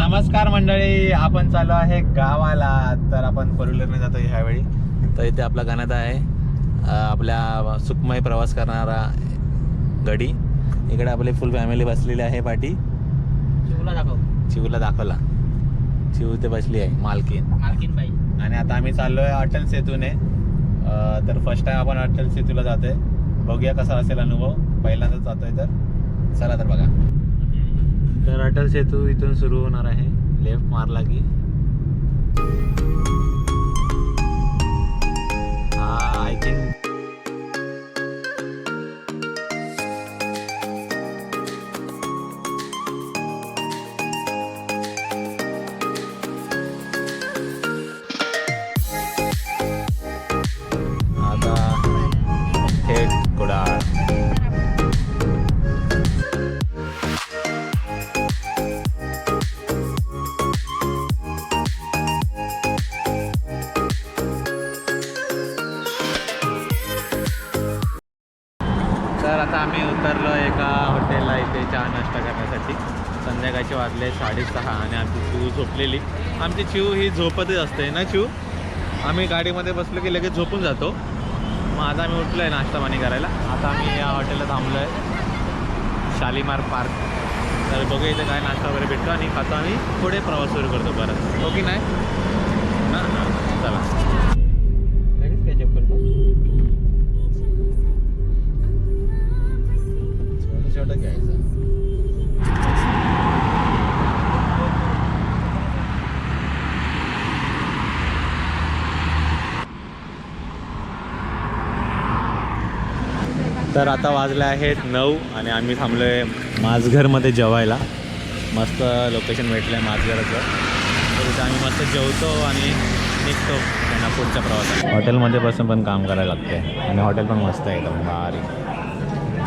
नमस्कार मंडळी, आपण चालू आहे गावाला. तर आपण फोर व्हीलरने जातो ह्यावेळी. तर इथे आपला गाण्यात आहे आपल्या सुखमय प्रवास करणारा गडी. इकडे आपली फुल फॅमिली बसलेली आहे. पाठी चिवला दाखवला. चिव इथे बसली आहे, मालकीन बाई. आणि आता आम्ही चाललो आहे अटल सेतूने. तर फर्स्ट टाइम आपण अटल सेतूला जातोय. बघूया कसा असेल अनुभव. पहिल्यांदाच जातोय तर चला तर बघा. तर अटल सेतू इथून सुरू होणार आहे. लेफ्ट मारला की आय थिंक आता थेट कुडाळ. तर आता आम्ही उतरलो एका हॉटेलला इथे चहा नाश्ता करण्यासाठी. संध्याकाळचे वाजले 6:30 आणि आमची चिव झोपलेली. आमची चिव ही झोपतच असते ना चिव. आम्ही गाडीमध्ये बसलो की लगेच झोपून जातो. मग आता आम्ही उठलो आहे नाश्ता पाणी करायला. आता आम्ही या हॉटेलला थांबलो आहे, शालीमार पार्क. तर बघूया इथे काय नाश्ता वगैरे भेटतो आणि खातो. आम्ही पुढे प्रवास सुरू करतो परत. हो की नाही ना? चला लगेच कॅचअप करतो. छोटं घ्यायचं. तर आता वाजले आहेत 9 आणि आम्ही थांबलो आहे माझघरमध्ये जेवायला. मस्त लोकेशन भेटलं आहे माझघराचं. तर इथे आम्ही मस्त जेवतो आणि निघतो त्यांना पुढच्या प्रवासात. हॉटेलमध्ये बसून पण काम करायला लागते आणि हॉटेल पण मस्त आहे एकदम भारी.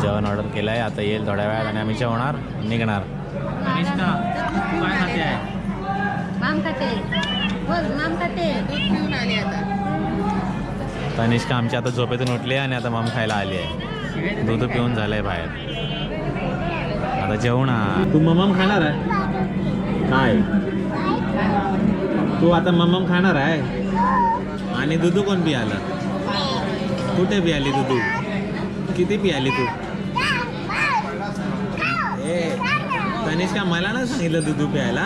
जेवण ऑर्डर केलं आहे, आता येईल थोड्या वेळात आणि आम्ही जेवणार निघणार. तनिष्का काय खाते आहे? माम खाते. बोल माम खाते. दूध पिऊन आली आता. तनिष्का आमची आता झोपेतून उठली आहे आणि आता माम खायला आली आहे. दूध पिऊन झालंय बाहेर. आता जेवणार. तू मम्मम खाणार आहे काय? तू आता मम्मम खाणार आहे आणि दूध कोण पियाला? कुठे पियाली तू? किती पियाली तू? ए तनिष्का मला ना सांगितलं दूध प्यायला.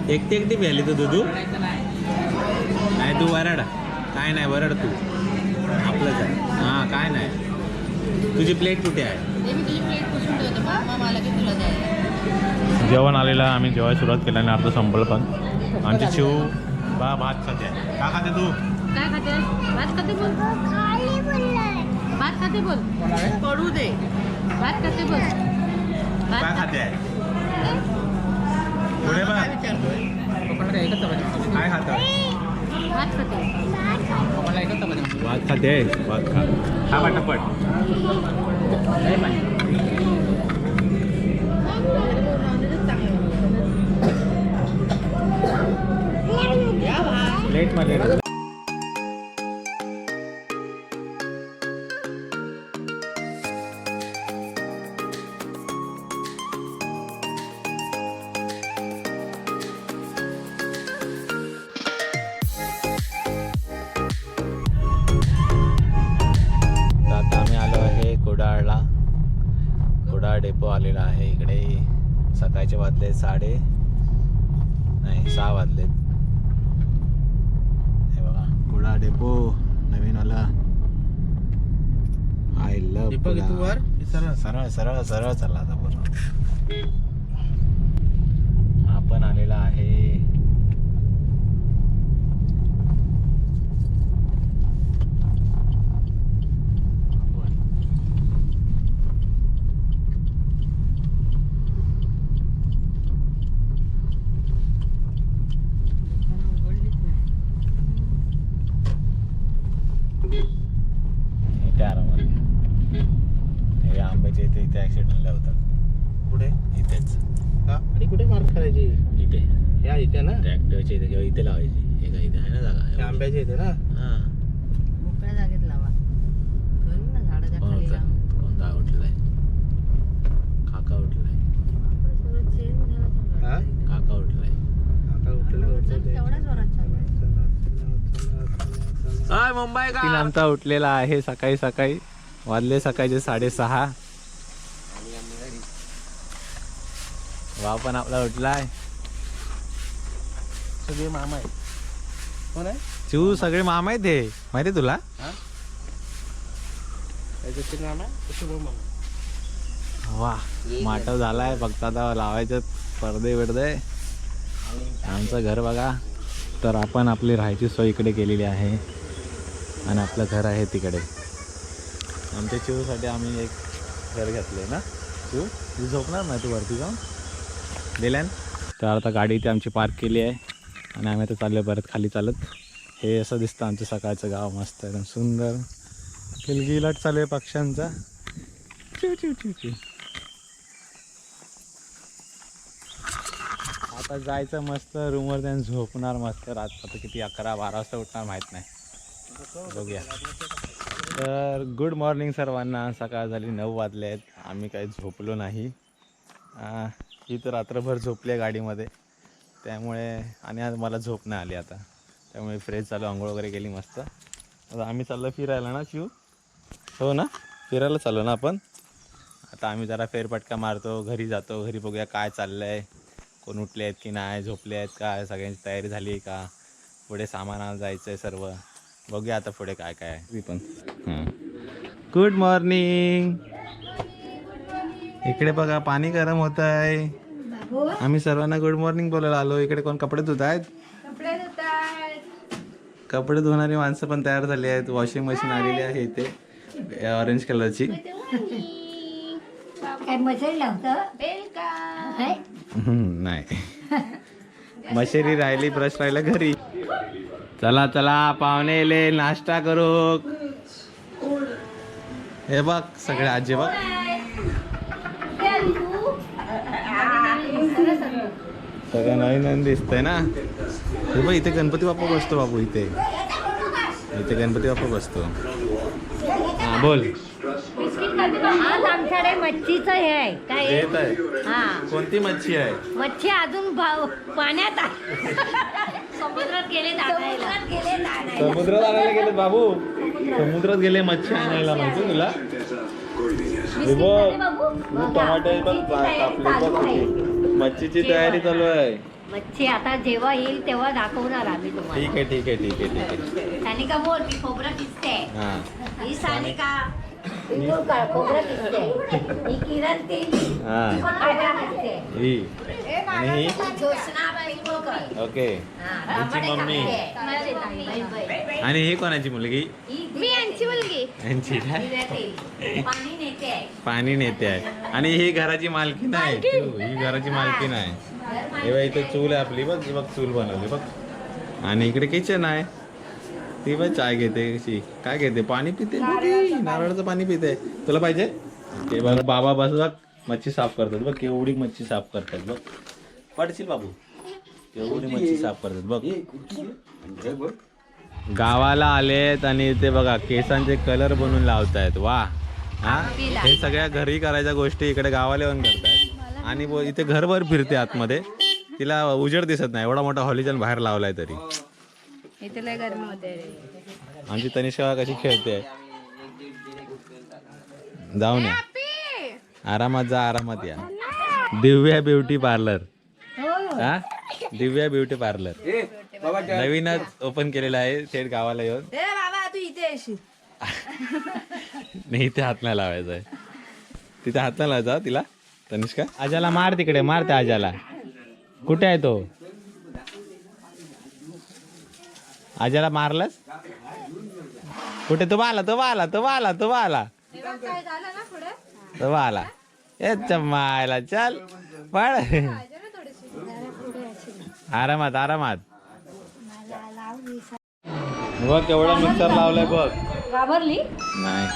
एकटी प्यायली तू दूध? नाही तू वरड. काय नाही वरड तू आपलंच आहे. हां काय नाही. तुझी प्लेट कुठे आहे? जेवण आलेलं आम्ही जेवायला सुरुवात केल्याने अर्ध संपलं पण. आमची चिव भात खाते. का खाते तू? काय खाते? भात खाते बोल. भात खाते बोल. पडू दे. भात खाते बोल. काय खाते आहे? पुढे बघ. काय खातं? भात खाते. भात खाते. भात खा. हा पटापट. प्लेटमध्ये कुडाळला. कुडाळ डेपो आलेला आहे इकडे. सकाळचे वाजले 6:30 वाजलेत. हे बघा कुडाळ डेपो नवीन आला. I love. सरळ सरळ सरळ चालला आता पूर्ण. आपण आलेला आहे आंब्याचे इथे ऍक्सिडेंट होतात. कुठे? इथेच. आणि कुठे मार्क करायची? इथे या इथे ना ट्रॅक्टरच्या इथे किंवा इथे लावायची. हे काय इथे आहे ना जागा आंब्याच्या इथे ना. हां मोकळ्या जागेत लावा. झाडाच्या खाली लावा. कोणता उठलाय? काका उठलाय. सगळं चेंज झालं. मुंबई का तीन आमचा उठलेला आहे सकाळी सकाळी. वाजले सकाळचे 6:30. भाव पण आपला उठलाय. सगळे मामा आहे. कोण आहे? चिऊ सगळे मामा आहेत हे माहिती आहे तुला? त्याचं नाव आहे शुभम मामा. वा माटव झालाय फक्त आता लावायचं पडदे बिडदे. आमचं घर बघा. तर आपण आपली राहायची सोय इकडे केलेली आहे आणि आपलं घर आहे तिकडे. आमच्या चिऊसाठी आम्ही एक घर घेतलंय ना. चिऊ तू झोपणार ना तू वरती जाऊन दिल्यान. तर आता गाडी इथे आमची पार्क केली आहे आणि आम्ही आता चाललो परत खाली चालत. हे असं दिसतं आमचं सकाळचं गाव. मस्त एकदम सुंदर किलगिलाट चालू आहे पक्ष्यांचा. चिव चिव चिव चिव. आता जायचं मस्त रूमवर त्यानं झोपणार मस्त. रात आता किती 11-12 वाजता उठणार माहीत नाही. बघूया. तर गुड मॉर्निंग सर्वांना. सकाळ झाली 9 वाजले आहेत. आम्ही काही झोपलो नाही. ही तर रात्रभर झोपली आहे गाडीमध्ये त्यामुळे. आणि आज मला झोप नाही आली आता त्यामुळे फ्रेश झालो. आंघोळ वगैरे केली मस्त. आता आम्ही चाललो फिरायला ना शिव. हो ना फिरायला चाललो ना आपण. आता आम्ही जरा फेरफटका मारतो. घरी जातो. घरी बघूया काय चाललं आहे. कोण उठले आहेत की नाही. झोपले आहेत का. सगळ्यांची तयारी झाली आहे का. पुढे सामानाला जायचं आहे सर्व. बघूया आता पुढे काय काय आहे. पण हां गुड मॉर्निंग. इकडे बघा पाणी गरम होत आहे. आम्ही सर्वांना गुड मॉर्निंग बोलायला आलो. इकडे कोण कपडे धुत आहेत. कपडे धुणारी माणसं पण तयार झाली आहेत. वॉशिंग मशीन आलेली आहे इथे ऑरेंज कलरची. नाही मशेरी राहिली. ब्रश राहिला घरी. चला चला पाहुणे येले नाश्ता करू. हे बघ सगळे आजी बघ. सगळं नवीन नवीन दिसतंय ना. हे बघ इथे गणपती बाप्पा बसतो बाबू. इथे गणपती बाप्पा बसतो. हा बोल. आज आमच्याकडे मच्छीचं हे आहे काय येत आहे. हा कोणती मच्छी आहे. मच्छी अजून पाण्यात आहे. समुद्रात गेले समुद्रात आणायला गेले बाबू. समुद्रात गेले मच्छी आणायला. माहिती तुला. हे बघ टमाटे पण कापले बघ. मच्छीची तयारी चालू आहे. मच्छी आता जेव्हा येईल तेव्हा दाखवणार आम्ही तुम्हाला. ठीक आहे ठीक आहे ठीक आहे ठीक आहे. सानिका बोल मी खोबरं दिसते. हा ही सानिका खोबरं दिसते. ही किरण ती दिसते. ही आणि ही ज्योत्स्ना पिंपळकर. ओके. हिची मम्मी. आणि ही कोणाची मुलगी. मी यांची मुलगी. यांची काय पाणी नेते आहे. पाणी नेते आहे. आणि ही घराची मालकीण आहे. ही घराची मालकीण आहे. हे बघ इथे चूल आहे आपली. बघ बघ चूल बनवली बघ. आणि इकडे किचन आहे. ती बघ चाय घेते कशी. काय घेते पाणी पिते. नारळाचं पाणी पिते. तुला पाहिजे. ते बघ बाबा बस बघ मच्छी साफ करतात बघ. केवढी मच्छी साफ करतात बघ. पडशील बाबू. केवढी मच्छी साफ करतात बघ. गावाला आलेत आणि इथे बघा केसांचे कलर बनवून लावतायत. वा हा हे सगळ्या घरी करायच्या गोष्टी इकडे गावाला येऊन करतायत. आणि इथे घरभर फिरते आतमध्ये. तिला उजेड दिसत नाही. एवढा मोठा हॉलिजन बाहेर लावलाय तरी. आमची तनिष्का कशी खेळते. जाऊन या. आरामात जा. आरामात या. दिव्या ब्युटी पार्लर. हा दिव्या ब्युटी पार्लर नवीनच ओपन केलेलं आहे. थेट गावाला येऊन. नाही इथे हात नाही लावायचा आहे. तिथे हात नाही लावायचा तिला. तनिष्का आजाला मार तिकडे. मार त्या आजाला. कुठे आहे तो. आजाला मारलास कुठे. तो आला तो आला तो आला तो आला तो आला. मायला चल पळ. आरामात आरामात. बघ केवढा मिक्सर लावलाय बघ. घाबरली नाही.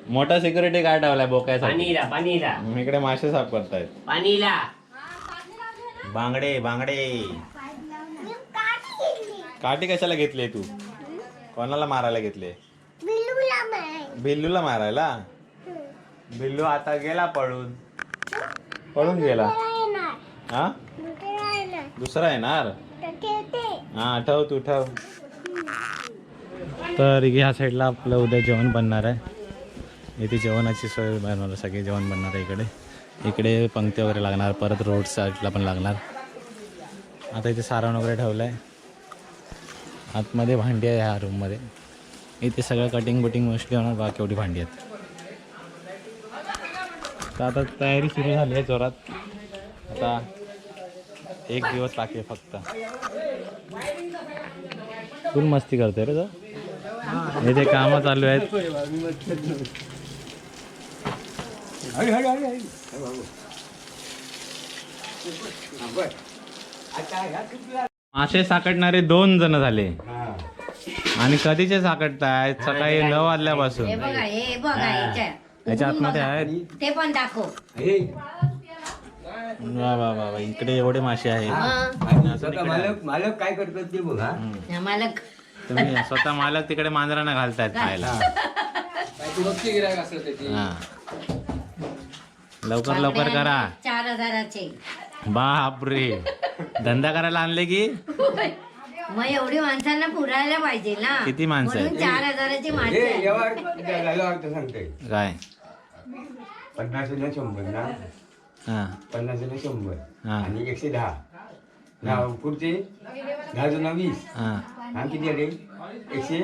मोठा सिक्युरिटी गार्ड ठेवलाय बोकायसाठी. इकडे मासे साफ करतायत. बांगडे बांगडे. काठी कशाला घेतली तू. कोणाला मारायला घेतले. बिल्लूला मारायला. बिल्लू आता गेला पळून. पळून गेला. हा दुसरा येणार. हा ठेव तू ठेव. तर ह्या साईडला आपलं उद्या जेवण बनणार आहे. इथे जेवणाची सोय बनवणार, सगळे जेवण बनणार आहे इकडे. इकडे पंक्ती वगैरे लागणार, परत रोड साईडला पण लागणार. आता इथे सारण वगैरे ठेवलं आहे. आतमध्ये भांडी आहे ह्या रूममध्ये. इथे सगळं कटिंग बुटिंग मोस्टली होणार, बाकी एवढी भांडी आहेत. तर आता तयारी सुरू झाली आहे जोरात. आता एक दिवस बाकी आहे फक्त. फुल मस्ती करतोय रे तो. इथे कामं चालू आहेत. मासे साकडणारे 2 जण झाले आणि कधीचे साकडतायत? सकाळी 9 वाजल्यापासून. हे बघा हे बघा याच्या आतमध्ये आहेत. ते पण दाखव. वा वा वा वा, इकडे एवढे मासे आहेत. मालक काय करतात ते बघा. मालक तुम्ही स्वतः मालक तिकडे मांजरांना घालतायत खायला. हा. लवकर लवकर करा. 4,000चे. बापरे, धंदा करायला आणले की मग एवढी माणसांना पुरायला पाहिजे ना. किती माणसं आहेत? 4,000ची माणसं. सांगते काय? 50ला 100 ना. हा 50ला 100 हा. आणि 110. पुढचे 10 जण 20. हा. हा किती आले? 100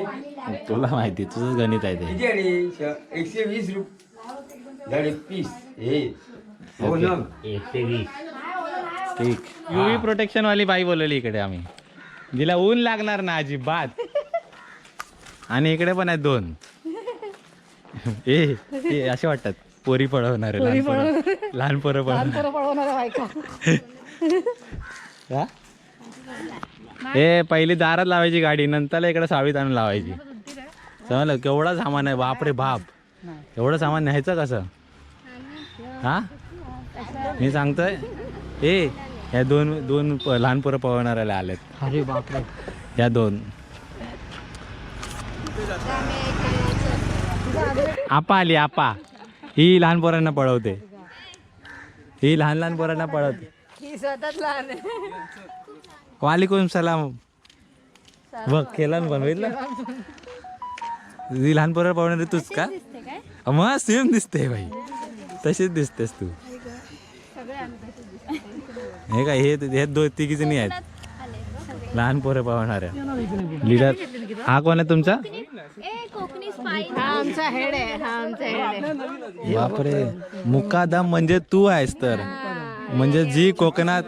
तुला माहिती, तुझंच गणित आहे ते. किती आले? 120 रुपये झाले पीस. हे हो ना, 120. ठीक. UV प्रोटेक्शन वाली बाई बोलवली इकडे आम्ही, जिला ऊन लागणार ना अजिबात. आणि इकडे पण आहेत 2. ए असे वाटतात पोरी पळवणारे, लहान पोरं पळवणारे. ए पहिली दारात लावायची गाडी, नंतर इकडे सावळीत आणून लावायची. समजलं? केवढा सामान आहे, बापरे बाप. एवढं सामान न्यायचं कसं? हा मी सांगतोय. ए ह्या दोन लहान पोरं पळवणाऱ्याला आलेत. अरे बापरे. या 2 आपा आली. आपा ही लहान पोरांना पळवते. ही लहान पोरांना पळवते. ही स्वतःच लहान आहे. वालेकुम सलाम. बघ केला ना, बनवितलं. ही लहान पोरं पळवणारी तूच का? मग सेम दिसते भाई, तशीच दिसतेस तू. हे काय, हे 2-3 जणी आहेत लहान पोरं पळवणाऱ्या. लीडर हा कोण आहे तुमचा? हा आमचा हेड आहे. हा आमचा हेड आहे. बापरे, मुकादम म्हणजे तू आहेस तर. म्हणजे जी कोकणात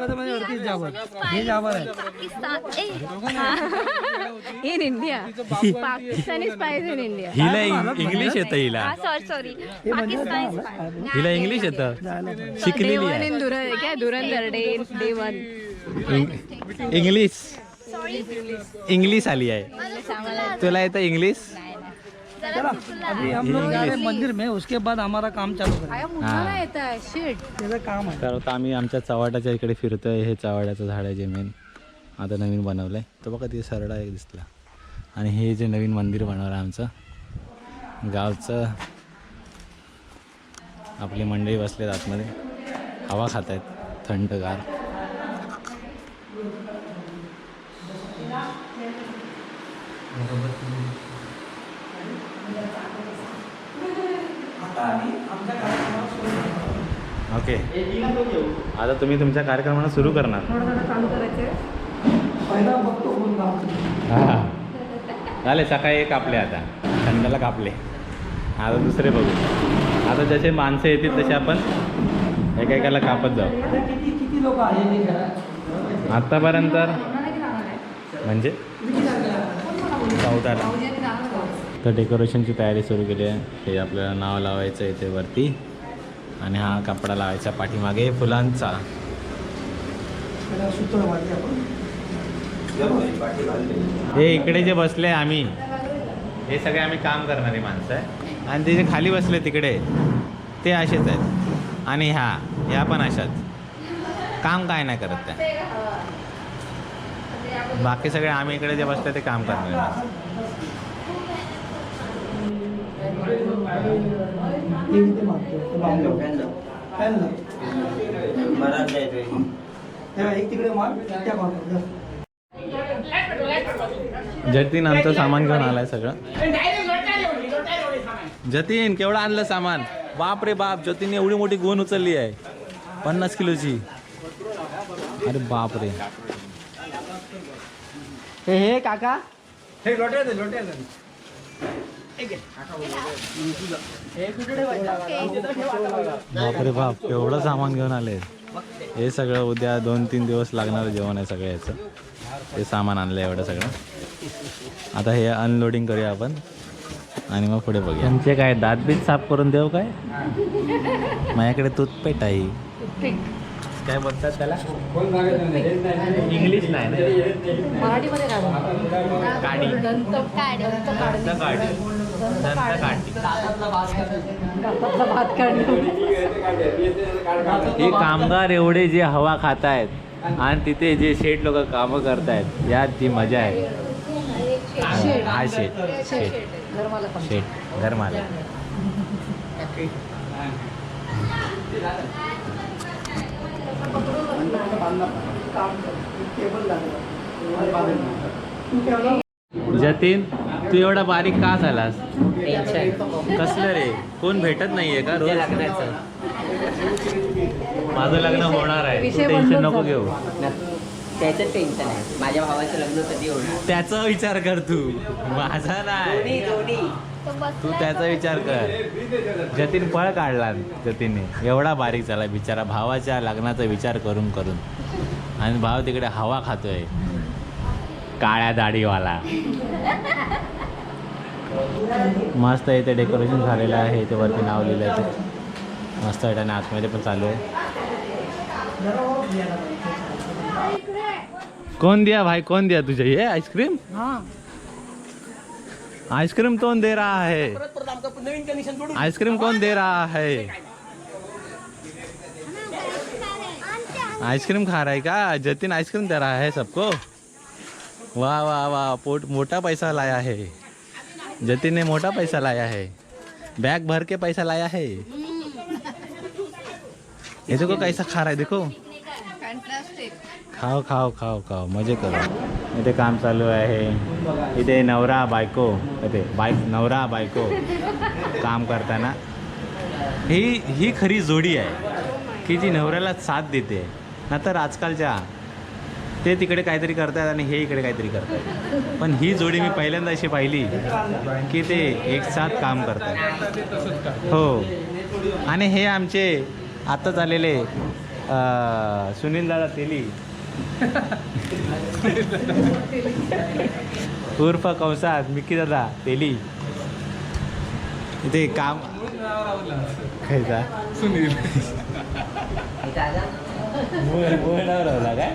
in India, Pakistani spice in India. हिला इंग्लिश येतं. हिला सॉरी पाकिस्तानी. हिला इंग्लिश येतं, शिकलेली आहे. धुरंधर डे 1. इंग्लिश आली आहे. तुला येतं इंग्लिश? अभी हम लोग जा रहे हैं मंदिर में, उसके बाद हमारा काम चालू करेंगे. त्याचं काम आहे. तर आता आम्ही आमच्या चव्हाट्याच्या इकडे फिरतोय. हे चव्हाट्याचं झाड आहे जे मेन आता नवीन बनवलं आहे. तो बघा तिथे सरडा एक दिसला. आणि हे जे नवीन मंदिर बनवलं आमचं गावचं. आपली मंडळी बसलेत आतमध्ये, हवा खात आहेत थंडगार. ओके, आता तुम्ही तुमच्या कार्यक्रमाला सुरू करणार. हां झाले. सकाळी एक कापले, आता थंडाला कापले. आता दुसरे बघू. आता जसे माणसं येतील तसे आपण एकेकाला कापत जाऊ. किती लोक आले आत्तापर्यंत म्हणजे 14. तर डेकोरेशनची तयारी सुरू केली आहे. हे आपल्याला नाव लावायचं आहे इथे वरती, आणि हा कपडा लावायचा पाठीमागे फुलांचा. हे इकडे जे बसले आम्ही, हे सगळे आम्ही काम करणारी माणसं आहे. आणि ते जे खाली बसले तिकडे ते असेच आहेत. आणि ह्या पण अशाच, काम काय नाही करत त्या. बाकी सगळे आम्ही इकडे जे बसले ते काम करणारे माणसं. एक तिकडे मार, त्या जतीन आमचं सामान घेऊन आलाय सगळं. जतीन केवढं आणलं सामान? बाप रे बाप, जतीन एवढी मोठी गोण उचलली आहे 50 किलोची. अरे बाप रे. हे काका बापरे बाप, एवढं सामान घेऊन आले. हे सगळं उद्या 2-3 दिवस लागणार जेवण आहे सगळं याचं. हे सामान आणलं एवढं सगळं. आता हे अनलोडिंग करूया आपण आणि मग पुढे बघूया. त्यांचे काय दातबीत साफ करून देऊ काय? माझ्याकडे टूथपेस्ट आहे. काय बोलतात त्याला? इंग्लिश नाही ना, मराठीमध्ये काडी. हे कामगार एवढे जे हवा खात आहेत आणि तिथे जे शेठ लोक कामं करतायत, यात जी मजा आहे. हा शेठ घरमालक. जतीन, तू एवढा बारीक का झालास? कसलं रे? कोण भेटत नाहीये का रोज? माझं लग्न होणार आहे, टेन्शन नको घेऊ. त्याचं टेन्शन आहे. माझ्या भावाचं लग्न कधी होणार त्याचा विचार कर तू, माझा नाही. तू त्याचा विचार कर. जतीन पळ काढला जतीनने. एवढा बारीक झाला बिचारा भावाच्या लग्नाचा विचार करून करून. आणि भाव तिकडे हवा खातोय, काळ्या दाढीवाला. मस्त इथे डेकोरेशन झालेलं आहे. इथे वरती नाव लिहिलं आहे ते मस्त आहे. आणि आतमध्ये पण चालू आहे. कौन दिया भाई, कौन दिया तुझे ये आइसक्रीम? आइसक्रीम कौन दे रहा है? आइसक्रीम कौन दे रहा है? आइसक्रीम खा रहा है का जतीन? आइसक्रीम दे रहा है सबको. वाह वाह वाह, मोटा पैसा लाया है जतीन ने. मोटा पैसा लाया है, बैग भर के पैसा लाया है. ये देखो कैसा खा रहा है, देखो. खाओ खाओ खाओ खाओ, मजे करो. इथे काम चालू आहे. इथे नवरा बायको, नवरा बायको काम करताना. ही खरी जोडी आहे की जी नवऱ्याला साथ देते. नंतर आजकालच्या ते तिकडे काहीतरी करतात आणि हे इकडे काहीतरी करतात. पण ही जोडी मी पहिल्यांदा अशी पाहिली की ते एक साथ काम करतात. हो. आणि हे आमचे आत्ताच आलेले सुनील दादा तेली उर्फ कंसात मिक्की दादा तेली इथे काम. खायचा सुनील लावला काय?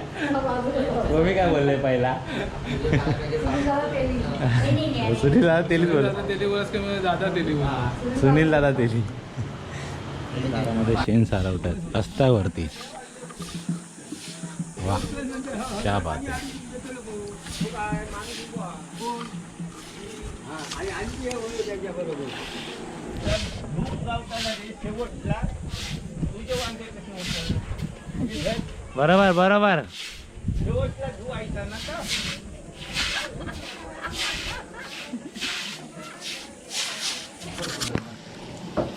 मी काय बोलले पहिला? सुनील दादा तेलीच बोल. सुनील दादा तेली दारामध्ये शेण सारवतात रस्त्यावरती. वा, क्या बात आहे. बरोबर बरोबर.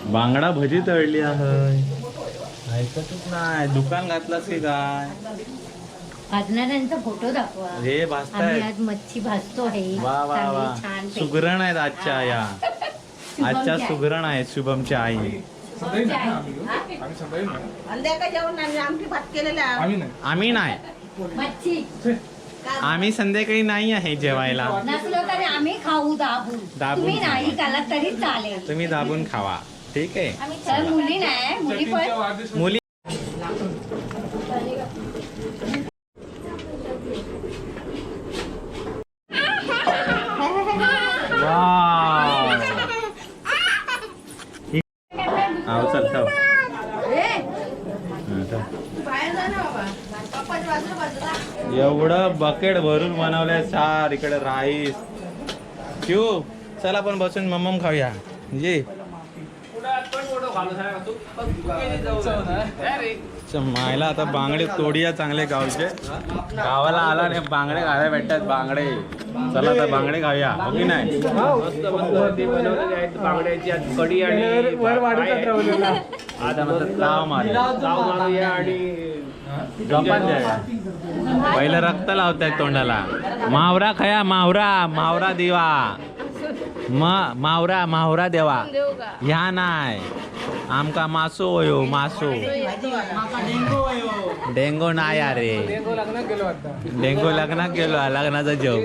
बांगडा भजी तळली आहे. ऐकतच नाही. दुकान घातलास की काय? भाजणाऱ्यांचा फोटो दाखवा. हे आम्ही भाजताय. आज मच्छी भाजतो आहे. वा वा वा, छान पैकी. सुगरण आहेत आजच्या या. आजच्या सुगरण आहेत शुभमच्या आई. आम्ही नाही. मच्छी आम्ही संध्याकाळी नाही आहे जेवायला. नसलो तरी आम्ही खाऊ दाबून. दाबून तुम्ही नाही खावा. खाला तरी चालेल. तुम्ही दाबून खावा, ठीक आहे. तर मुली नाही, मुली पण मुली चल ठेव. एवढं बकेट भरून बनवलंय सार. इकडे राईस. क्यू चला आपण बसून मम्मम खाऊया. जी मायला आता बांगडे तोडिया चांगले गावचे. गावाला आला नाही बांगडे खायला भेटतात बांगडे. चला आता बांगडे खाऊया हो की नाही. बांगड्याची कढी आणि आता म्हणतात ताव मारूया आणि जपान द्या. पहिलं रक्त लावतायत तोंडाला. मावरा खया मावरा दिवा मावरा देवा ह्या नाही आमका मासो होयो मासो. डेंगो नाही अरे डेंगो लग्नात गेलो लग्नाचा जेव.